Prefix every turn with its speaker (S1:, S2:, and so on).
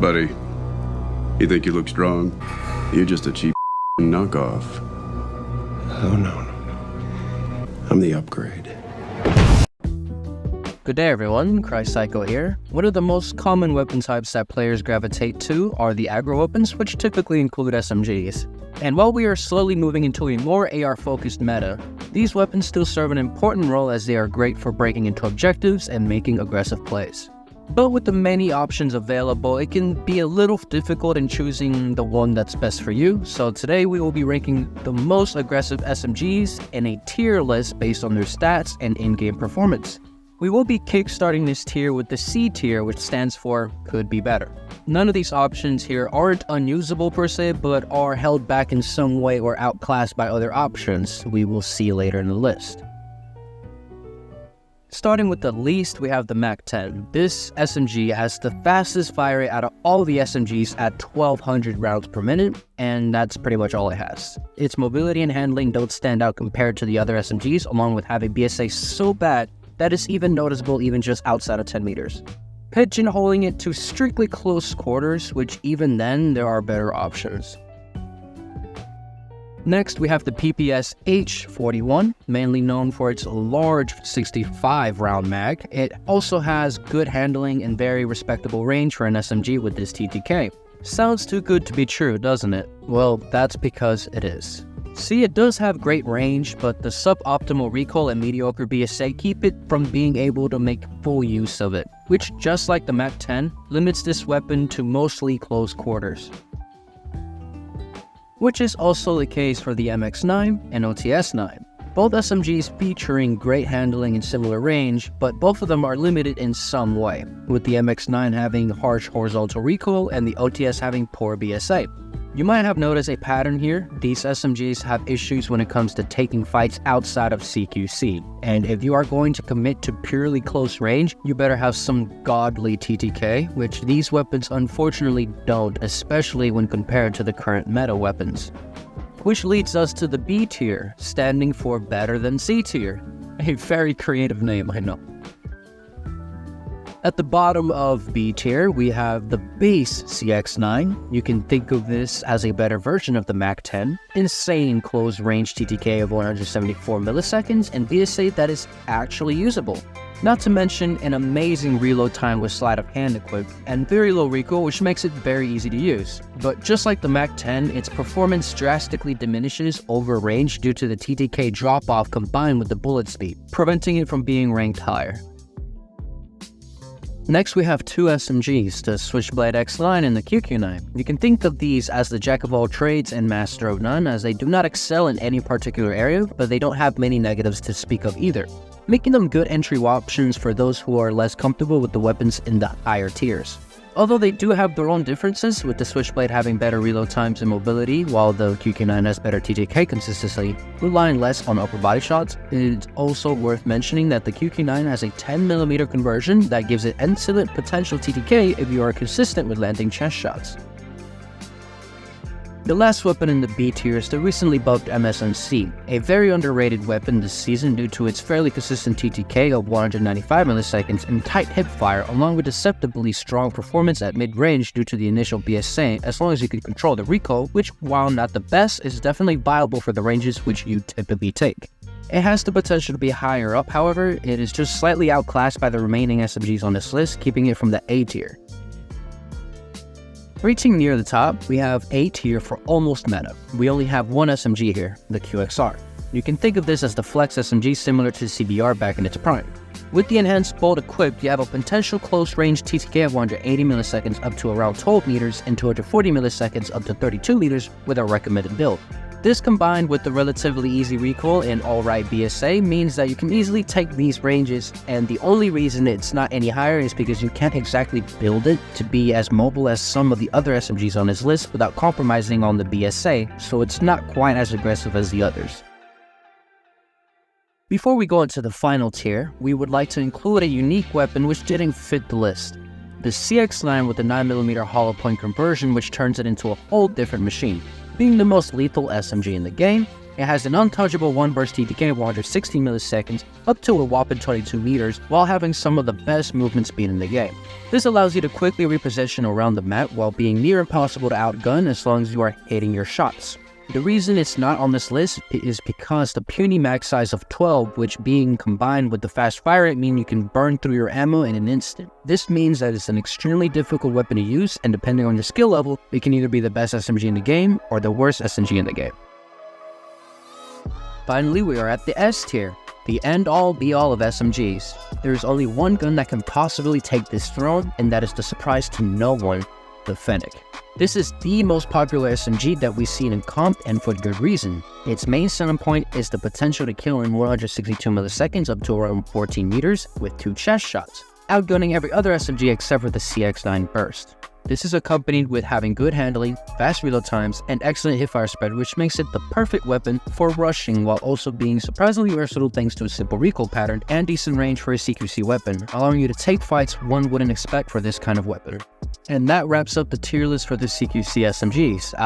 S1: Buddy, you think you look strong? You're just a cheap knockoff.
S2: Oh, no. I'm the upgrade.
S3: Good day everyone, CryPsycho here. One of the most common weapon types that players gravitate to are the aggro weapons, which typically include SMGs. And while we are slowly moving into a more AR-focused meta, these weapons still serve an important role as they are great for breaking into objectives and making aggressive plays. But with the many options available, it can be a little difficult in choosing the one that's best for you, so today we will be ranking the most aggressive SMGs in a tier list based on their stats and in-game performance. We will be kickstarting this tier with the C tier, which stands for could be better. None of these options here aren't unusable per se, but are held back in some way or outclassed by other options we will see later in the list. Starting with the least, we have the MAC-10. This SMG has the fastest fire rate out of all the SMGs at 1200 rounds per minute, and that's pretty much all it has. Its mobility and handling don't stand out compared to the other SMGs, along with having BSA so bad that is even noticeable even just outside of 10 meters. Pigeonholing it to strictly close quarters, which even then, there are better options. Next, we have the PPS H41, mainly known for its large 65 round mag. It also has good handling and very respectable range for an SMG with this TTK. Sounds too good to be true, doesn't it? Well, that's because it is. See, it does have great range, but the suboptimal recoil and mediocre BSA keep it from being able to make full use of it, which, just like the MAC-10, limits this weapon to mostly close quarters. Which is also the case for the MX-9 and OTS-9. Both SMGs featuring great handling and similar range, but both of them are limited in some way, with the MX-9 having harsh horizontal recoil and the OTS having poor BSA. You might have noticed a pattern here. These SMGs have issues when it comes to taking fights outside of CQC, and if you are going to commit to purely close range, you better have some godly TTK, which these weapons unfortunately don't, especially when compared to the current meta weapons. Which leads us to the B tier, standing for better than C tier. A very creative name, I know. At the bottom of B tier, we have the base CX-9. You can think of this as a better version of the MAC-10. Insane close range TTK of 174 milliseconds and BSA that is actually usable. Not to mention an amazing reload time with sleight of hand equipped, and very low recoil, which makes it very easy to use. But just like the MAC-10, its performance drastically diminishes over range due to the TTK drop-off combined with the bullet speed, preventing it from being ranked higher. Next, we have two SMGs, the Switchblade X9 and the QQ9. You can think of these as the jack of all trades and master of none, as they do not excel in any particular area, but they don't have many negatives to speak of either, making them good entry options for those who are less comfortable with the weapons in the higher tiers. Although they do have their own differences, with the Switchblade having better reload times and mobility, while the QQ9 has better TTK consistency, relying less on upper body shots, it's also worth mentioning that the QQ9 has a 10mm conversion that gives it excellent potential TTK if you are consistent with landing chest shots. The last weapon in the B tier is the recently buffed MSMC, a very underrated weapon this season due to its fairly consistent TTK of 195 milliseconds and tight hipfire, along with deceptively strong performance at mid-range due to the initial BSA, as long as you can control the recoil, which, while not the best, is definitely viable for the ranges which you typically take. It has the potential to be higher up, however, it is just slightly outclassed by the remaining SMGs on this list, keeping it from the A tier. Reaching near the top, we have A tier for almost meta. We only have one SMG here, the QXR. You can think of this as the flex SMG similar to CBR back in its prime. With the enhanced bolt equipped, you have a potential close range TTK of 180 milliseconds up to around 12 meters and 240 milliseconds up to 32 meters with a recommended build. This combined with the relatively easy recoil and alright BSA means that you can easily take these ranges, and the only reason it's not any higher is because you can't exactly build it to be as mobile as some of the other SMGs on this list without compromising on the BSA, so it's not quite as aggressive as the others. Before we go into the final tier, we would like to include a unique weapon which didn't fit the list. The CX-9 with the 9mm hollow point conversion, which turns it into a whole different machine. Being the most lethal SMG in the game, it has an untouchable 1 burst TTK of 160 milliseconds up to a whopping 22 meters while having some of the best movement speed in the game. This allows you to quickly reposition around the map while being near impossible to outgun as long as you are hitting your shots. The reason it's not on this list is because the puny max size of 12, which being combined with the fast fire, it means you can burn through your ammo in an instant. This means that it's an extremely difficult weapon to use, and depending on your skill level, it can either be the best SMG in the game or the worst SMG in the game. Finally, we are at the S tier, the end-all be-all of SMGs. There is only one gun that can possibly take this throne, and that is the surprise to no one, the Fennec. This is the most popular SMG that we've seen in comp, and for good reason. Its main selling point is the potential to kill in 162 milliseconds up to around 14 meters with 2 chest shots, outgunning every other SMG except for the CX-9 burst. This is accompanied with having good handling, fast reload times, and excellent hipfire spread, which makes it the perfect weapon for rushing while also being surprisingly versatile thanks to a simple recoil pattern and decent range for a CQC weapon, allowing you to take fights one wouldn't expect for this kind of weapon. And that wraps up the tier list for the CQC SMGs. Out